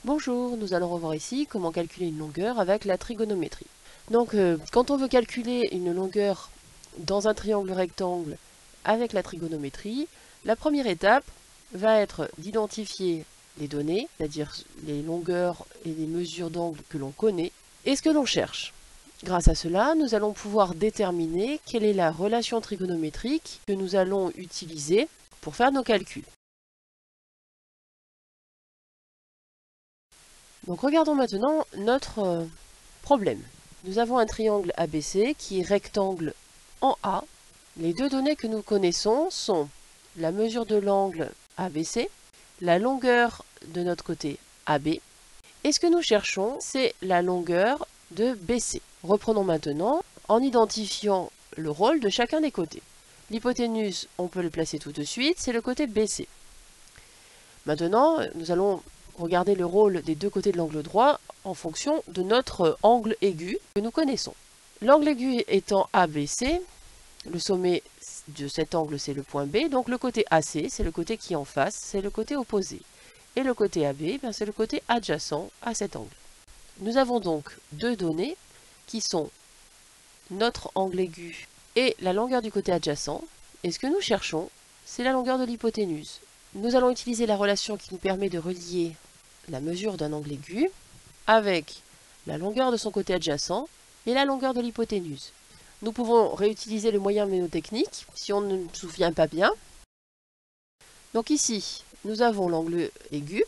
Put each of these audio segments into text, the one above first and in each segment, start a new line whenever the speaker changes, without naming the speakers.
Bonjour, nous allons revoir ici comment calculer une longueur avec la trigonométrie. Donc, quand on veut calculer une longueur dans un triangle rectangle avec la trigonométrie, la première étape va être d'identifier les données, c'est-à-dire les longueurs et les mesures d'angle que l'on connaît, et ce que l'on cherche. Grâce à cela, nous allons pouvoir déterminer quelle est la relation trigonométrique que nous allons utiliser pour faire nos calculs. Donc regardons maintenant notre problème. Nous avons un triangle ABC qui est rectangle en A. Les deux données que nous connaissons sont la mesure de l'angle ABC, la longueur de notre côté AB, et ce que nous cherchons, c'est la longueur de BC. Reprenons maintenant en identifiant le rôle de chacun des côtés. L'hypoténuse, on peut le placer tout de suite, c'est le côté BC. Maintenant, nous allons regarder le rôle des deux côtés de l'angle droit en fonction de notre angle aigu que nous connaissons. L'angle aigu étant ABC, le sommet de cet angle c'est le point B, donc le côté AC c'est le côté qui est en face, c'est le côté opposé. Et le côté AB, c'est le côté adjacent à cet angle. Nous avons donc deux données qui sont notre angle aigu et la longueur du côté adjacent. Et ce que nous cherchons, c'est la longueur de l'hypoténuse. Nous allons utiliser la relation qui nous permet de relier la mesure d'un angle aigu avec la longueur de son côté adjacent et la longueur de l'hypoténuse. Nous pouvons réutiliser le moyen mnémotechnique si on ne se souvient pas bien. Donc ici, nous avons l'angle aigu,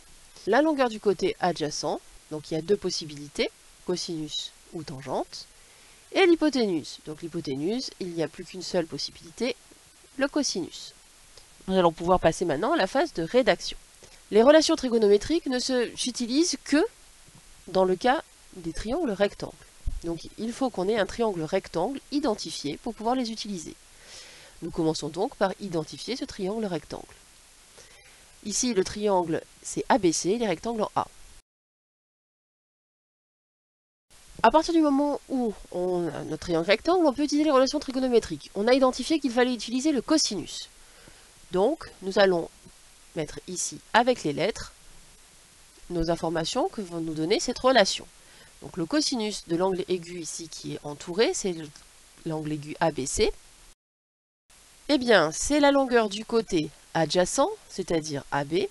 la longueur du côté adjacent, donc il y a deux possibilités, cosinus ou tangente, et l'hypoténuse. Donc l'hypoténuse, il n'y a plus qu'une seule possibilité, le cosinus. Nous allons pouvoir passer maintenant à la phase de rédaction. Les relations trigonométriques ne s'utilisent que dans le cas des triangles rectangles. Donc il faut qu'on ait un triangle rectangle identifié pour pouvoir les utiliser. Nous commençons donc par identifier ce triangle rectangle. Ici le triangle c'est ABC, les rectangles en A. À partir du moment où on a notre triangle rectangle, on peut utiliser les relations trigonométriques. On a identifié qu'il fallait utiliser le cosinus. Donc nous allons mettre ici avec les lettres nos informations que vont nous donner cette relation. Donc le cosinus de l'angle aigu ici qui est entouré, c'est l'angle aigu ABC. Eh bien, c'est la longueur du côté adjacent, c'est-à-dire AB,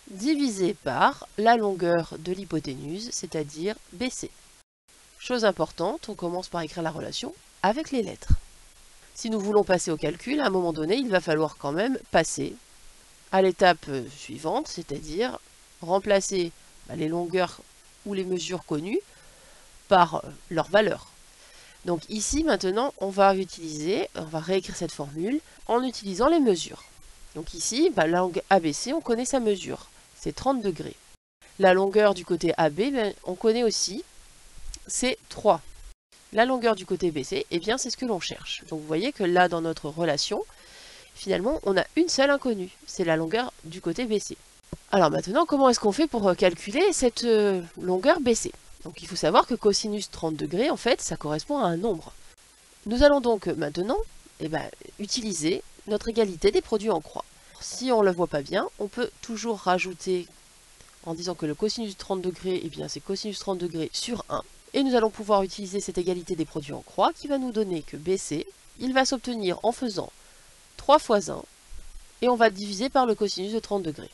divisé par la longueur de l'hypoténuse, c'est-à-dire BC. Chose importante, on commence par écrire la relation avec les lettres. Si nous voulons passer au calcul, à un moment donné, il va falloir quand même passer à l'étape suivante, c'est-à-dire remplacer les longueurs ou les mesures connues par leur valeur. Donc ici maintenant on va réécrire cette formule en utilisant les mesures. Donc ici, l'angle ABC, on connaît sa mesure, c'est 30 degrés. La longueur du côté AB, on connaît aussi, c'est 3. La longueur du côté BC, eh bien c'est ce que l'on cherche. Donc vous voyez que là dans notre relation, finalement on a une seule inconnue, c'est la longueur du côté BC. Alors maintenant, comment est-ce qu'on fait pour calculer cette longueur BC? Donc il faut savoir que cosinus 30 degrés, en fait, ça correspond à un nombre. Nous allons donc maintenant utiliser notre égalité des produits en croix. Si on ne le voit pas bien, on peut toujours rajouter en disant que le cosinus 30 degrés, eh bien c'est cosinus 30 degrés sur 1. Et nous allons pouvoir utiliser cette égalité des produits en croix qui va nous donner que BC, il va s'obtenir en faisant 3 fois 1, et on va diviser par le cosinus de 30 degrés.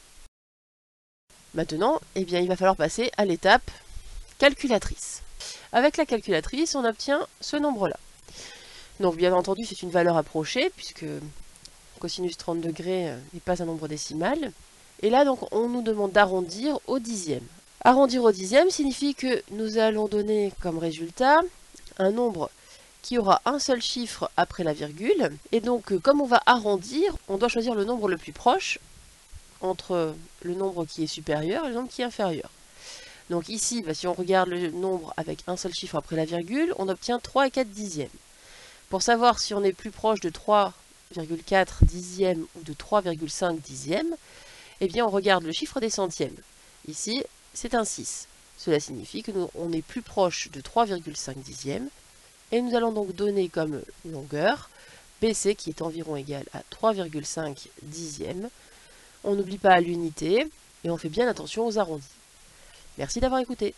Maintenant, eh bien, il va falloir passer à l'étape calculatrice. Avec la calculatrice, on obtient ce nombre-là. Donc, bien entendu, c'est une valeur approchée, puisque cosinus 30 degrés n'est pas un nombre décimal. Et là, donc, on nous demande d'arrondir au dixième. Arrondir au dixième signifie que nous allons donner comme résultat un nombre qui aura un seul chiffre après la virgule. Et donc, comme on va arrondir, on doit choisir le nombre le plus proche entre le nombre qui est supérieur et le nombre qui est inférieur. Donc ici, si on regarde le nombre avec un seul chiffre après la virgule, on obtient 3 et 4 dixièmes. Pour savoir si on est plus proche de 3,4 dixièmes ou de 3,5 dixièmes, eh bien on regarde le chiffre des centièmes. Ici, c'est un 6. Cela signifie que on est plus proche de 3,5 dixièmes. Et nous allons donc donner comme longueur BC qui est environ égal à 3,5 dixièmes. On n'oublie pas l'unité et on fait bien attention aux arrondis. Merci d'avoir écouté.